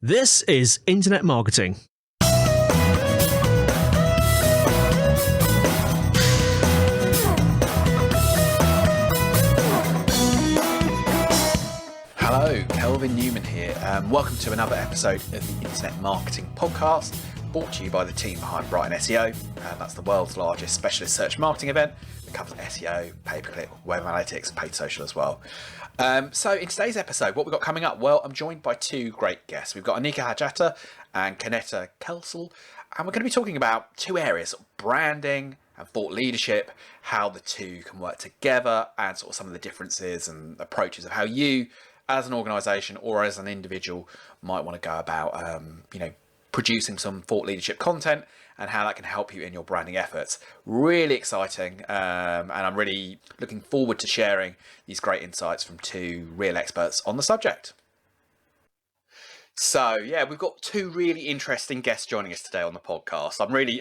This is Internet Marketing. Hello, Kelvin Newman here. Welcome to another episode of the Internet Marketing Podcast, brought to you by the team behind brightonSEO. That's the world's largest specialist search marketing event that covers SEO, pay-per-click, web analytics, and paid social as well. So in today's episode, what we've got coming up? Well, I'm joined by two great guests. We've got Annika Haataja and Kineta Kelsall, and we're going to be talking about two areas: branding and thought leadership, how the two can work together, and sort of some of the differences and approaches of how you, as an organisation or as an individual, might want to go about, producing some thought leadership content and how that can help you in your branding efforts. Really exciting, and I'm really looking forward to sharing these great insights from two real experts on the subject. So yeah, we've got two really interesting guests joining us today on the podcast. I'm really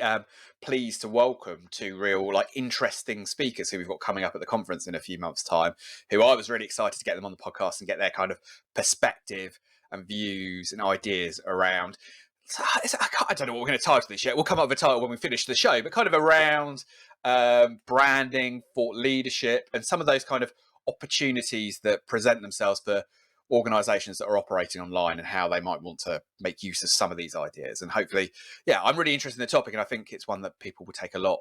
pleased to welcome two real interesting speakers who we've got coming up at the conference in a few months' time, who I was really excited to get them on the podcast and get their kind of perspective and views and ideas around. I don't know what we're going to title this yet. We'll come up with a title when we finish the show, but kind of around branding, thought leadership, and some of those kind of opportunities that present themselves for organizations that are operating online and how they might want to make use of some of these ideas. And hopefully, I'm really interested in the topic, and I think it's one that people will take a lot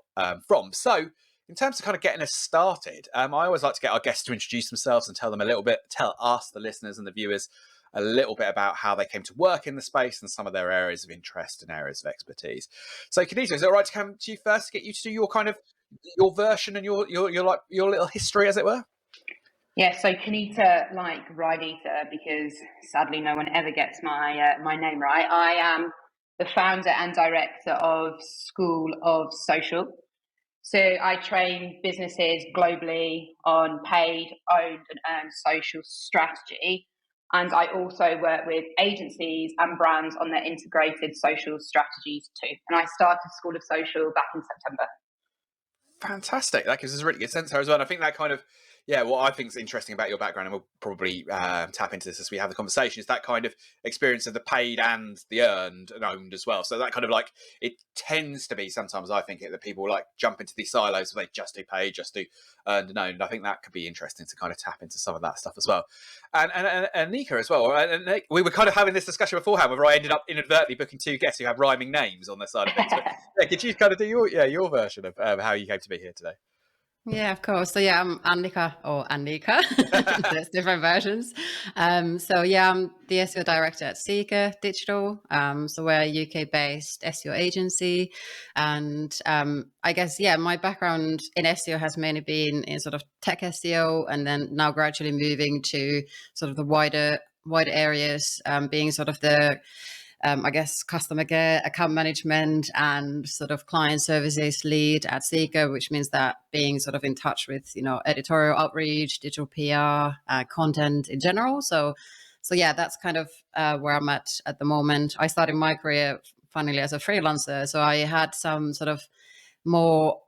from. So in terms of kind of getting us started, I always like to get our guests to introduce themselves and tell us, the listeners and the viewers, a little bit about how they came to work in the space and some of their areas of interest and areas of expertise. So Kineta, is it all right to come to you first to get you to do your kind of your version and your little history, as it were? Yeah, so Kineta, like Rydita, because sadly no one ever gets my name right. I am the founder and director of School of Social. So I train businesses globally on paid, owned and earned social strategy. And I also work with agencies and brands on their integrated social strategies too. And I started School of Social back in September. Fantastic. That gives us a really good sense there as well. And I think that kind of, what I think is interesting about your background, and we'll probably tap into this as we have the conversation, is that kind of experience of the paid and the earned and owned as well. So that kind of it tends to be sometimes, I think, that people jump into these silos where they just do paid, just do earned and owned. I think that could be interesting to kind of tap into some of that stuff as well. And Annika as well. And we were kind of having this discussion beforehand where I ended up inadvertently booking two guests who have rhyming names on their side of things. But, could you kind of do your version of how you came to be here today? Yeah, of course. So I'm Annika or Annika. There's different versions. I'm the SEO Director at Seeker Digital. So we're a UK-based SEO agency. And I guess, my background in SEO has mainly been in sort of tech SEO, and then now gradually moving to sort of the wider areas, being sort of the customer care, account management, and sort of client services lead at Seeker, which means that being sort of in touch with, editorial outreach, digital PR, content in general. So that's kind of where I'm at the moment. I started my career, funnily, as a freelancer. So I had some sort of more,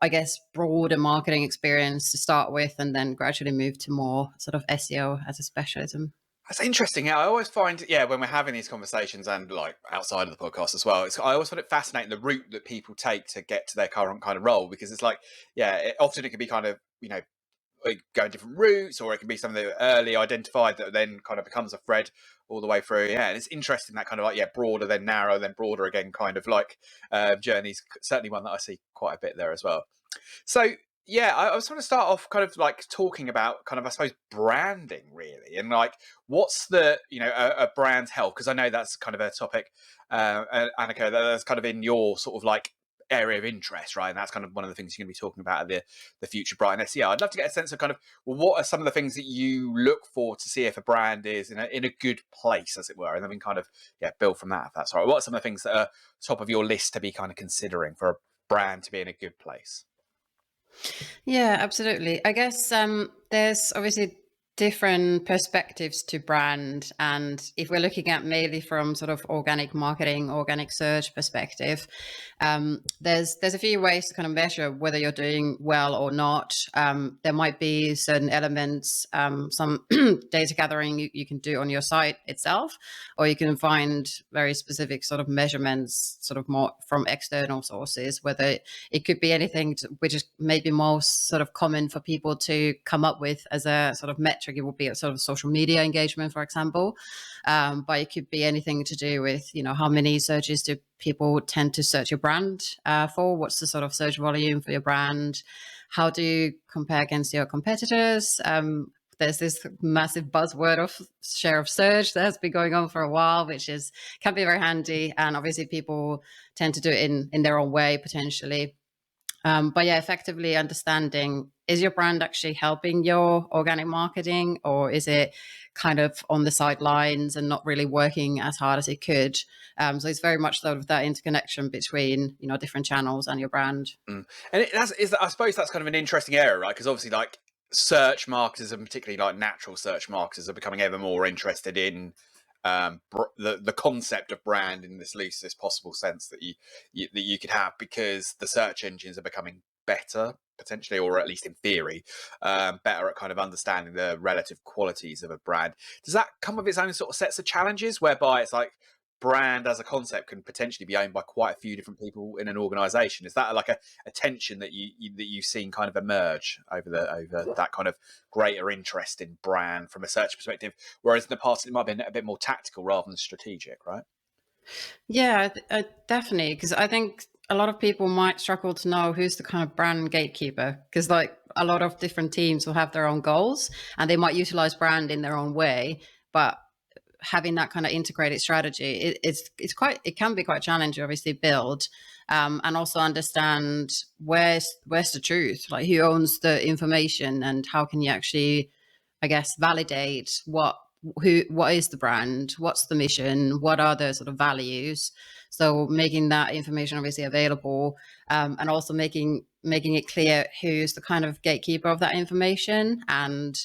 broader marketing experience to start with, and then gradually moved to more sort of SEO as a specialism. That's interesting. Yeah, I always find, when we're having these conversations and outside of the podcast as well, I always find it fascinating the route that people take to get to their current kind of role, because it's often it can be kind of, going different routes, or it can be something that early identified that then kind of becomes a thread all the way through. Yeah, and it's interesting that kind of broader, then narrow, then broader again kind of journeys. Certainly one that I see quite a bit there as well. So, I was going to start off kind of talking about kind of, I suppose, branding really, and what's the, a brand's health, because I know that's kind of a topic, Annika, that's kind of in your sort of area of interest, right? And that's kind of one of the things you're going to be talking about at the future Brighton SEO. I'd love to get a sense of kind of, what are some of the things that you look for to see if a brand is in a good place, as it were, and then we can kind of build from that, if that's all right. What are some of the things that are top of your list to be kind of considering for a brand to be in a good place? Yeah, absolutely. I guess there's obviously different perspectives to brand, and if we're looking at mainly from sort of organic marketing, organic search perspective, there's a few ways to kind of measure whether you're doing well or not. There might be certain elements, some data gathering you can do on your site itself, or you can find very specific sort of measurements, sort of more from external sources, whether it could be anything which is maybe most sort of common for people to come up with as a sort of metric. It would be a sort of social media engagement, for example, but it could be anything to do with, how many searches do people tend to search your brand for? What's the sort of search volume for your brand? How do you compare against your competitors? There's this massive buzzword of share of search that has been going on for a while, which can be very handy. And obviously people tend to do it in their own way, potentially. But yeah, effectively understanding, is your brand actually helping your organic marketing, or is it kind of on the sidelines and not really working as hard as it could? So it's very much sort of that interconnection between, different channels and your brand. And I suppose that's kind of an interesting area, right? Because obviously, like, search marketers, and particularly like natural search marketers, are becoming ever more interested in the concept of brand in this loosest possible sense that you could have, because the search engines are becoming better, potentially, or at least in theory, better at kind of understanding the relative qualities of a brand. Does that come with its own sort of sets of challenges, whereby it's like brand as a concept can potentially be owned by quite a few different people in an organization? Is that like a tension that you've seen kind of emerge over that kind of greater interest in brand from a search perspective, whereas in the past it might have been a bit more tactical rather than strategic, right? Yeah, definitely, because I think a lot of people might struggle to know who's the kind of brand gatekeeper, because like a lot of different teams will have their own goals and they might utilize brand in their own way, but having that kind of integrated strategy, it can be quite challenging, obviously, build, and also understand where's the truth, like who owns the information, and how can you actually, I guess, validate what is the brand, what's the mission, what are the sort of values. So making that information obviously available, and also making it clear who's the kind of gatekeeper of that information, and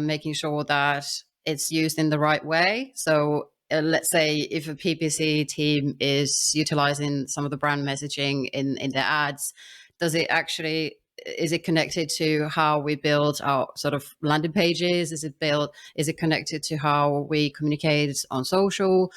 making sure that it's used in the right way. So let's say if a PPC team is utilizing some of the brand messaging in their ads, is it connected to how we build our sort of landing pages? Is it connected to how we communicate on social?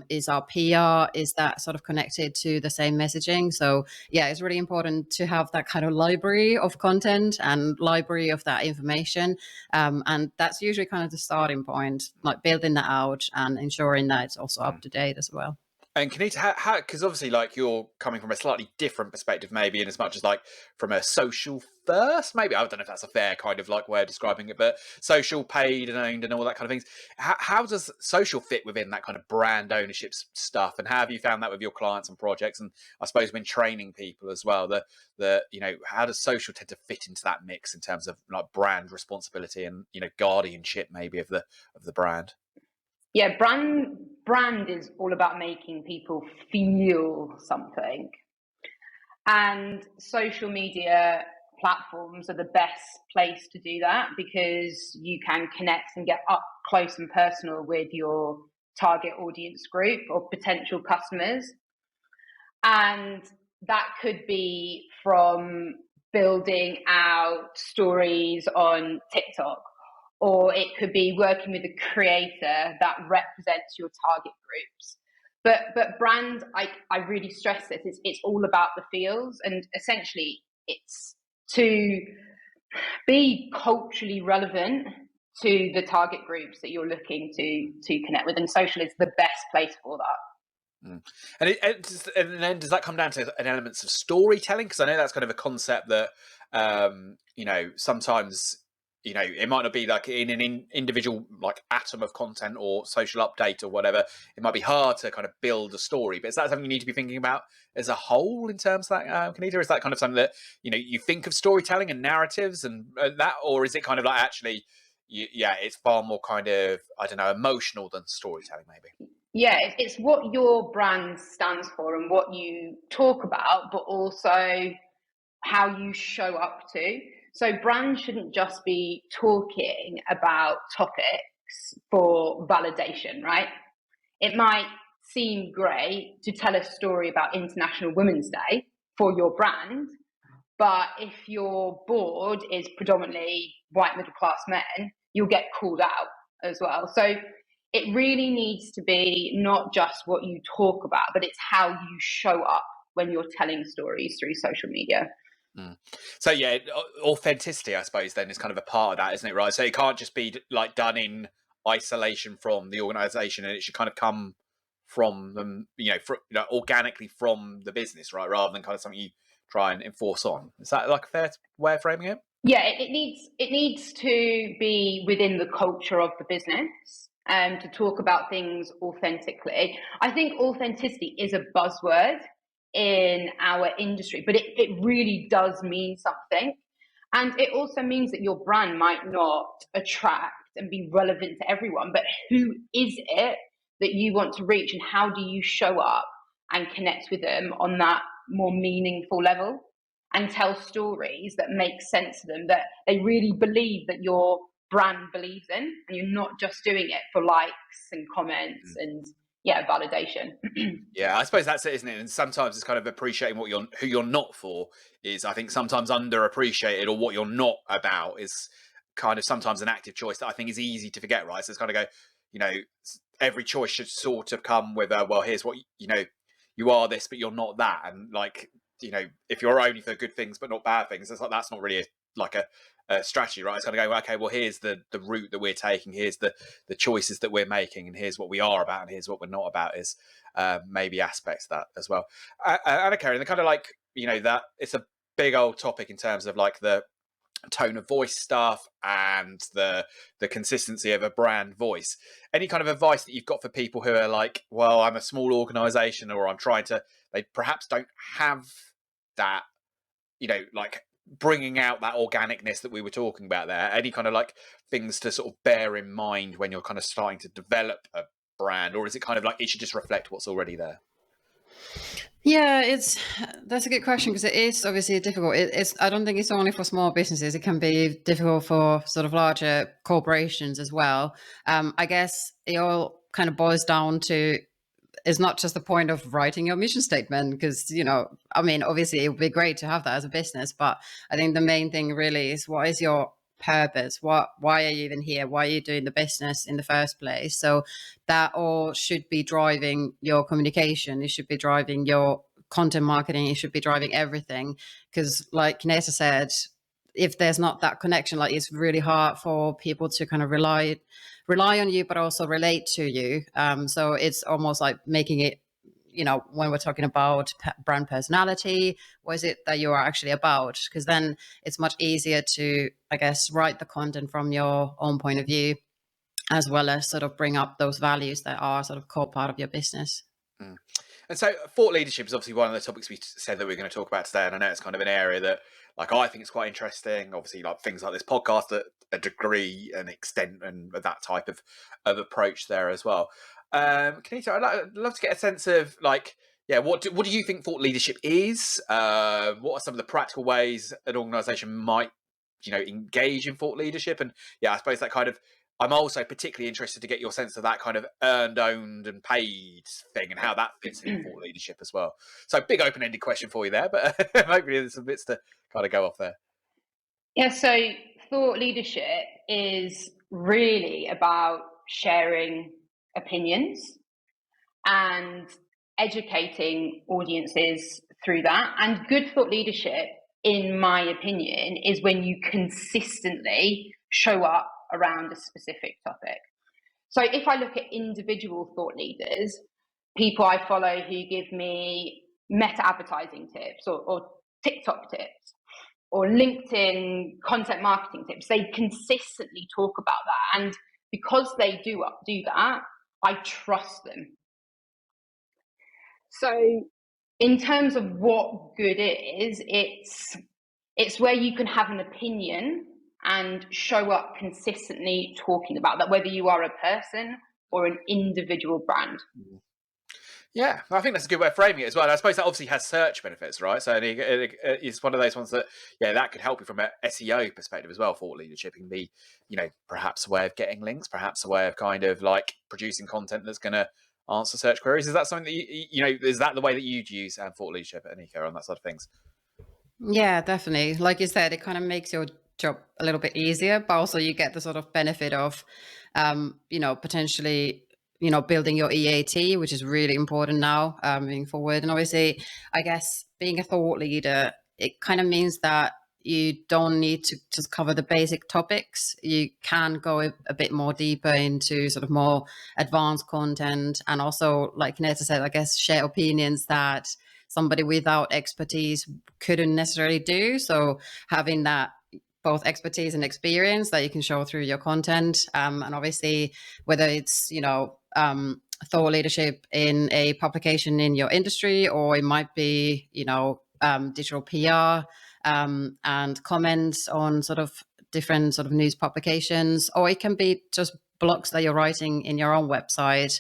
Is our PR, is that sort of connected to the same messaging? So yeah, it's really important to have that kind of library of content and library of that information. And that's usually kind of the starting point, like building that out and ensuring that it's also up to date as well. And Kineta, how, because obviously, like, you're coming from a slightly different perspective, maybe, in as much as like from a social first, maybe, I don't know if that's a fair kind of like way of describing it, but social, paid and owned and all that kind of things. How does social fit within that kind of brand ownership stuff? And how have you found that with your clients and projects? And I suppose when training people as well, how does social tend to fit into that mix in terms of like brand responsibility and, guardianship maybe of the brand? Yeah, brand is all about making people feel something. And social media platforms are the best place to do that, because you can connect and get up close and personal with your target audience group or potential customers. And that could be from building out stories on TikTok, or it could be working with a creator that represents your target groups. But brand, I really stress this, it's all about the feels, and essentially it's to be culturally relevant to the target groups that you're looking to connect with, and social is the best place for that. And then does that come down to an elements of storytelling? Because I know that's kind of a concept that sometimes it might not be like in an individual like atom of content or social update or whatever. It might be hard to kind of build a story, but is that something you need to be thinking about as a whole in terms of that, Kineta? Is that kind of something that you think of storytelling and narratives and that, or is it kind of like actually, it's far more kind of, I don't know, emotional than storytelling maybe? Yeah, it's what your brand stands for and what you talk about, but also how you show up to. So brands shouldn't just be talking about topics for validation, right? It might seem great to tell a story about International Women's Day for your brand, but if your board is predominantly white middle class men, you'll get called out as well. So it really needs to be not just what you talk about, but it's how you show up when you're telling stories through social media. So yeah, authenticity, I suppose, then is kind of a part of that, isn't it? Right. So it can't just be like done in isolation from the organisation, and it should kind of come from them, organically from the business, right? Rather than kind of something you try and enforce on. Is that like a fair way of framing it? Yeah, it needs to be within the culture of the business and to talk about things authentically. I think authenticity is a buzzword in our industry, but it really does mean something. And it also means that your brand might not attract and be relevant to everyone, but who is it that you want to reach, and how do you show up and connect with them on that more meaningful level and tell stories that make sense to them, that they really believe that your brand believes in, and you're not just doing it for likes and comments and validation. Yeah, I suppose that's it, isn't it? And sometimes it's kind of appreciating who you're not for is, I think, sometimes underappreciated, or what you're not about is kind of sometimes an active choice that I think is easy to forget, right? So it's kind of go, every choice should sort of come with well, here's what, you are this, but you're not that. And like, if you're only for good things, but not bad things, it's like, that's not really a strategy, right? It's kind of go, okay, well, here's the route that we're taking. Here's the choices that we're making, and here's what we are about, and here's what we're not about, is maybe aspects of that as well. Annika, and the kind of like, that it's a big old topic in terms of like the tone of voice stuff and the consistency of a brand voice. Any kind of advice that you've got for people who are like, well, I'm a small organization, or I'm trying to, they perhaps don't have that, like bringing out that organicness that we were talking about there? Any kind of like things to sort of bear in mind when you're kind of starting to develop a brand, or is it kind of like it should just reflect what's already there? Yeah, that's a good question, because it is obviously difficult. I don't think it's only for small businesses. It can be difficult for sort of larger corporations as well. I guess it all kind of boils down to, it's not just the point of writing your mission statement, because, obviously it would be great to have that as a business, but I think the main thing really is, what is your purpose? Why are you even here? Why are you doing the business in the first place? So that all should be driving your communication. It should be driving your content marketing. It should be driving everything, because like Kineta said, if there's not that connection, like, it's really hard for people to kind of rely on you, but also relate to you. So it's almost like making it, when we're talking about brand personality, what is it that you are actually about? Because then it's much easier to, I guess, write the content from your own point of view, as well as sort of bring up those values that are sort of core part of your business. And so thought leadership is obviously one of the topics we said that we're going to talk about today. And I know it's kind of an area that, like, I think it's quite interesting. Obviously, like things like this podcast, a degree and extent and that type of approach there as well. Kineta, I'd love to get a sense of, like, what do you think thought leadership is? What are some of the practical ways an organisation might, engage in thought leadership? And I suppose that kind of, I'm also particularly interested to get your sense of that kind of earned, owned and paid thing, and how that fits in thought leadership as well. So big open-ended question for you there, but hopefully there's some bits to kind of go off there. Yeah, so thought leadership is really about sharing opinions and educating audiences through that. And good thought leadership, in my opinion, is when you consistently show up around a specific topic. So if I look at individual thought leaders, people I follow who give me meta advertising tips or TikTok tips or LinkedIn content marketing tips, they consistently talk about that. And because they do that, I trust them. So in terms of what good is, it's where you can have an opinion and show up consistently talking about that, whether you are a person or an individual brand. Yeah, I think that's a good way of framing it as well. And I suppose that obviously has search benefits, right? So it's one of those ones that, yeah, that could help you from an SEO perspective as well. Thought leadership can be, perhaps a way of getting links, perhaps a way of kind of like producing content that's going to answer search queries. Is that something that is that the way that you'd use thought leadership at Annika on that side of things? Yeah, definitely. Like you said, it kind of makes your job a little bit easier, but also you get the sort of benefit of, potentially, building your EAT, which is really important now, moving forward. And obviously, I guess being a thought leader, it kind of means that you don't need to just cover the basic topics. You can go a bit more deeper into sort of more advanced content, and also, like Neta said, I guess share opinions that somebody without expertise couldn't necessarily do. So having that both expertise and experience that you can show through your content, and obviously whether it's thought leadership in a publication in your industry, or it might be digital PR, and comments on sort of different sort of news publications, or it can be just blogs that you're writing in your own website,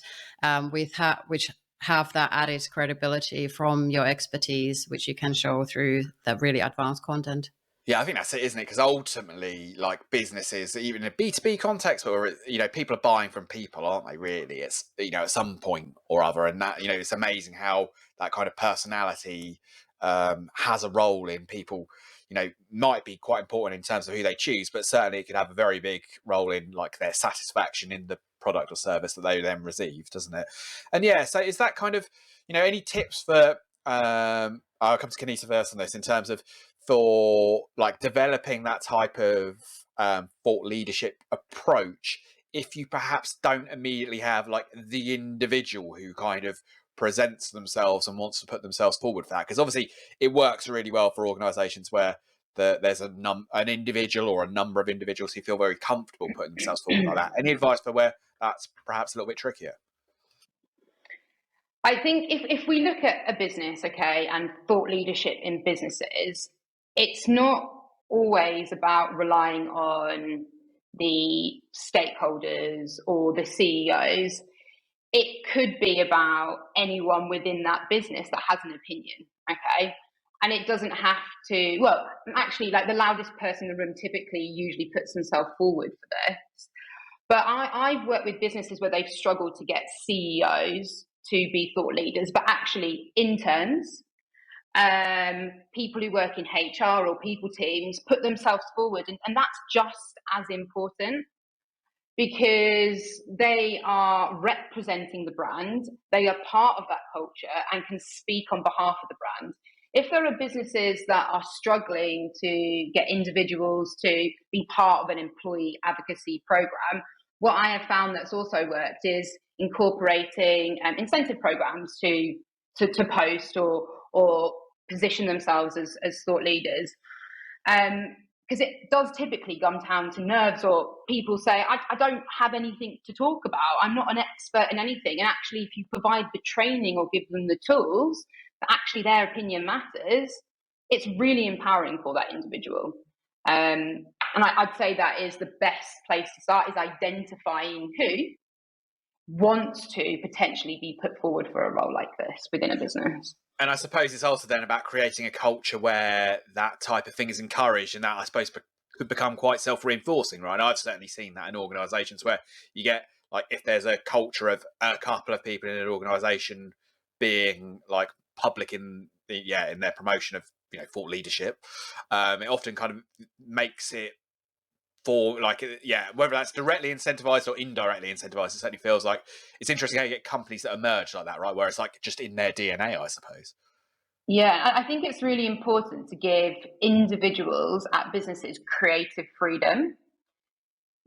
which have that added credibility from your expertise, which you can show through that really advanced content. Yeah, I think that's it, isn't it? Because ultimately, like businesses, even in a B2B context, where people are buying from people, aren't they? Really, it's at some point or other, and that it's amazing how that kind of personality has a role in people. Might be quite important in terms of who they choose, but certainly it could have a very big role in like their satisfaction in the product or service that they then receive, doesn't it? And yeah, so is that kind of any tips for? I'll come to Kineta first on this in terms of for like developing that type of thought leadership approach if you perhaps don't immediately have like the individual who kind of presents themselves and wants to put themselves forward for that, because obviously it works really well for organizations where there's an individual or a number of individuals who feel very comfortable putting themselves forward like that. Any advice for where that's perhaps a little bit trickier? I think if we look at a business, okay, and thought leadership in businesses, it's not always about relying on the stakeholders or the CEOs. It could be about anyone within that business that has an opinion, okay? And it doesn't have to, well, actually, like the loudest person in the room typically usually puts themselves forward for this. But I've worked with businesses where they've struggled to get CEOs to be thought leaders, but actually interns, people who work in HR or people teams put themselves forward. And that's just as important because they are representing the brand, they are part of that culture and can speak on behalf of the brand. If there are businesses that are struggling to get individuals to be part of an employee advocacy program, what I have found that's also worked is incorporating incentive programs to post or position themselves as thought leaders. Because it does typically come down to nerves, or people say, I don't have anything to talk about. I'm not an expert in anything. And actually, if you provide the training or give them the tools that actually their opinion matters, it's really empowering for that individual. And I'd say that is the best place to start, is identifying who wants to potentially be put forward for a role like this within a business. And I suppose it's also then about creating a culture where that type of thing is encouraged, and that I suppose could become quite self-reinforcing, right? I've certainly seen that in organisations where you get like, if there's a culture of a couple of people in an organisation being like public in their promotion of thought leadership, it often kind of makes it for like, whether that's directly incentivized or indirectly incentivized, it certainly feels like it's interesting how you get companies that emerge like that, right? Where it's like just in their DNA, I suppose. Yeah, I think it's really important to give individuals at businesses creative freedom.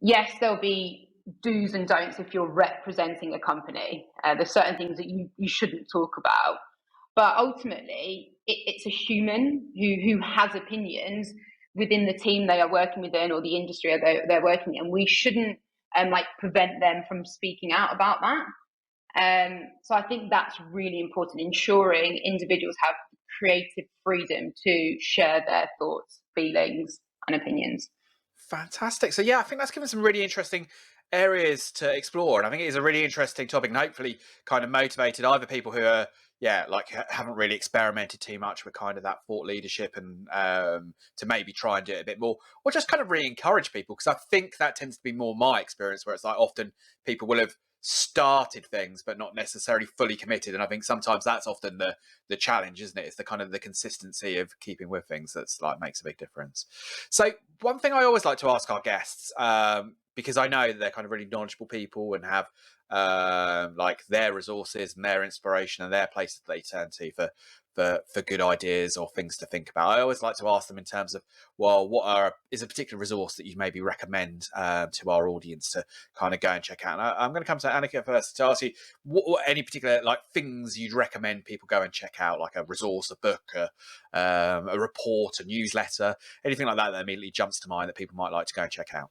Yes, there'll be do's and don'ts if you're representing a company. There's certain things that you shouldn't talk about. But ultimately, it's a human who has opinions within the team they are working within or the industry they're working in. We shouldn't prevent them from speaking out about that. So I think that's really important, ensuring individuals have creative freedom to share their thoughts, feelings, and opinions. Fantastic. So yeah, I think that's given some really interesting areas to explore. And I think it is a really interesting topic, and hopefully kind of motivated either people who are, like haven't really experimented too much with kind of that thought leadership, and to maybe try and do it a bit more, or just kind of re-encourage people, because I think that tends to be more my experience, where it's like often people will have started things but not necessarily fully committed, and I think sometimes that's often the challenge, isn't it? It's the kind of the consistency of keeping with things that's like makes a big difference. So one thing I always like to ask our guests, because I know that they're kind of really knowledgeable people and have like their resources and their inspiration and their places that they turn to for good ideas or things to think about. I always like to ask them in terms of, well, what is a particular resource that you maybe recommend to our audience to kind of go and check out? And I'm going to come to Annika first to ask you what any particular like things you'd recommend people go and check out, like a resource, a book, a report, a newsletter, anything like that immediately jumps to mind that people might like to go and check out.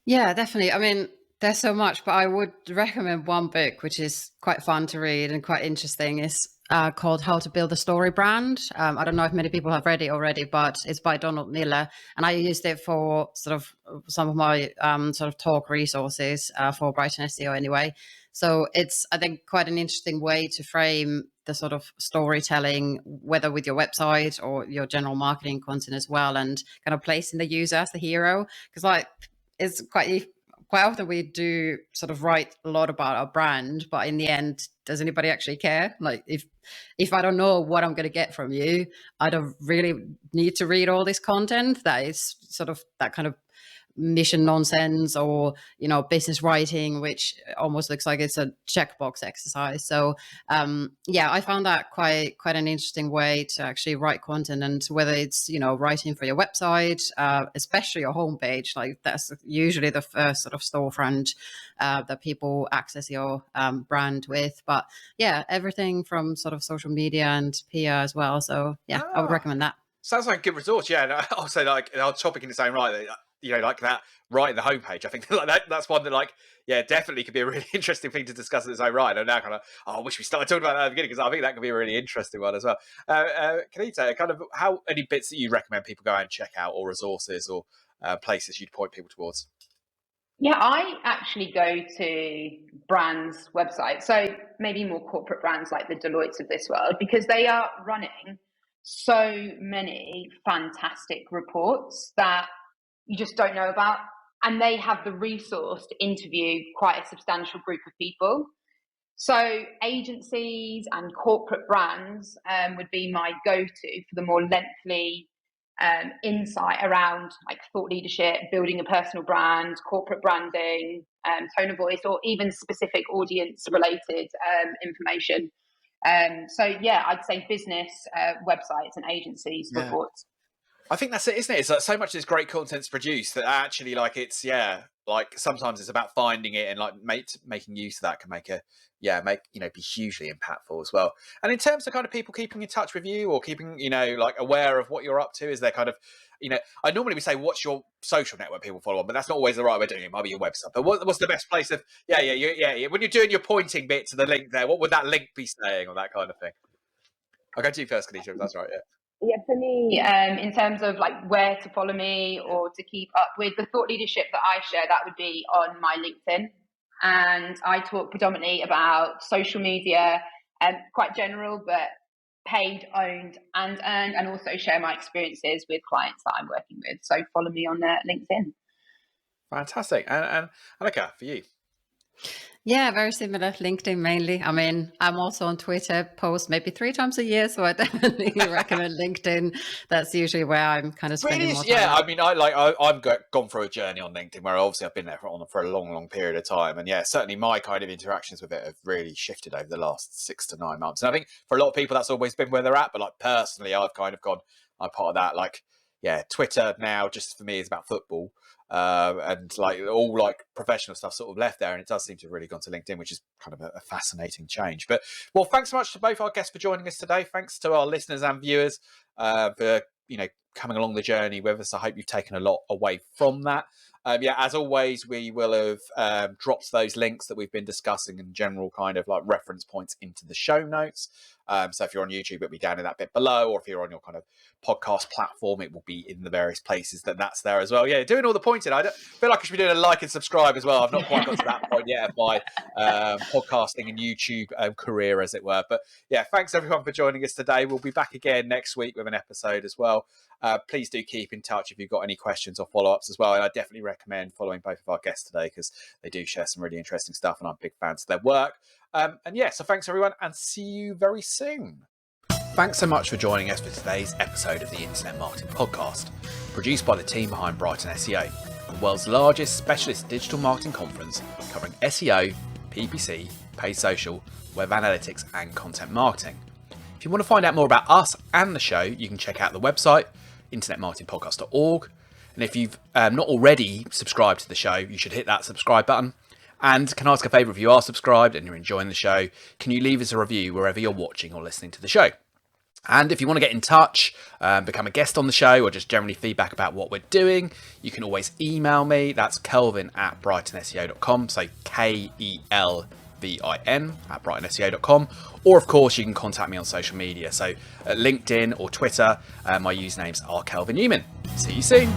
Yeah, definitely. I mean, there's so much, but I would recommend one book which is quite fun to read and quite interesting. It's called How to Build a Story Brand. I don't know if many people have read it already, but it's by Donald Miller, and I used it for sort of some of my sort of talk resources for Brighton SEO anyway. So it's, I think, quite an interesting way to frame the sort of storytelling, whether with your website or your general marketing content as well, and kind of placing the user as the hero. Because like it's quite often we do sort of write a lot about our brand, but in the end, does anybody actually care? Like if I don't know what I'm going to get from you, I don't really need to read all this content that is sort of that kind of mission nonsense or business writing, which almost looks like it's a checkbox exercise. So I found that quite an interesting way to actually write content, and whether it's writing for your website, especially your homepage, like that's usually the first sort of storefront that people access your brand with. But yeah, everything from sort of social media and PR as well. So yeah, I would recommend that. Sounds like a good resource. Yeah, and I'll say like our topic in its own right, like that right in the homepage. I think like that's one that like, definitely could be a really interesting thing to discuss in its own right. And now kind of, I wish we started talking about that at the beginning, because I think that could be a really interesting one as well. Kineta, kind of how any bits that you recommend people go and check out, or resources or places you'd point people towards? Yeah, I actually go to brands' websites, so maybe more corporate brands like the Deloittes of this world, because they are running so many fantastic reports that you just don't know about, and they have the resource to interview quite a substantial group of people. So agencies and corporate brands would be my go-to for the more lengthy insight around like thought leadership, building a personal brand, corporate branding, tone of voice, or even specific audience related information. So yeah, I'd say business websites and agencies reports. I think that's it, isn't it? It's like so much of this great content's produced that actually, like, it's like sometimes it's about finding it, and like making use of that can make be hugely impactful as well. And in terms of kind of people keeping in touch with you, or keeping like aware of what you're up to, is there kind of I normally would say what's your social network people follow on, but that's not always the right way of doing it. It might be your website. But what's the best place of when you're doing your pointing bit to the link there, what would that link be saying, or that kind of thing? I'll go to you first, Kineta, if that's right. Yeah, for me, in terms of like where to follow me or to keep up with the thought leadership that I share, that would be on my LinkedIn. And I talk predominantly about social media, quite general, but paid, owned, and earned, and also share my experiences with clients that I'm working with. So follow me on LinkedIn. Fantastic. And Annika, for you? Yeah, very similar. LinkedIn mainly. I mean, I'm also on Twitter, post maybe 3 times a year, so I definitely recommend LinkedIn. That's usually where I'm kind of spending more time. Yeah, I mean, I've gone through a journey on LinkedIn where obviously I've been there for a long period of time, and certainly my kind of interactions with it have really shifted over the last 6 to 9 months. And I think for a lot of people that's always been where they're at, but like personally, I've kind of gone, I'm part of that. Like, Twitter now just for me is about football. And like all like professional stuff sort of left there, and it does seem to have really gone to LinkedIn, which is kind of a fascinating change. But well, thanks so much to both our guests for joining us today. Thanks to our listeners and viewers for coming along the journey with us. I hope you've taken a lot away from that. Yeah, as always, we will have dropped those links that we've been discussing and general kind of like reference points into the show notes. So if you're on YouTube, it'll be down in that bit below, or if you're on your kind of podcast platform, it will be in the various places that's there as well. Yeah, doing all the pointing. I feel like I should be doing a like and subscribe as well. I've not quite got to that point yet of my podcasting and YouTube career, as it were. But yeah, thanks everyone for joining us today. We'll be back again next week with an episode as well. Please do keep in touch if you've got any questions or follow-ups as well. And I definitely recommend following both of our guests today because they do share some really interesting stuff and I'm big fans of their work. And yeah, so thanks everyone and see you very soon. Thanks so much for joining us for today's episode of the Internet Marketing Podcast, produced by the team behind Brighton SEO, the world's largest specialist digital marketing conference covering SEO, PPC, paid social, web analytics and content marketing. If you want to find out more about us and the show, you can check out the website, internetmarketingpodcast.org. And if you've not already subscribed to the show, you should hit that subscribe button. And can I ask a favour, if you are subscribed and you're enjoying the show, can you leave us a review wherever you're watching or listening to the show? And if you want to get in touch, become a guest on the show, or just generally feedback about what we're doing, you can always email me. That's kelvin@brightonseo.com. So KELVIN@brightonseo.com. Or of course, you can contact me on social media. So at LinkedIn or Twitter, my usernames are Kelvin Newman. See you soon.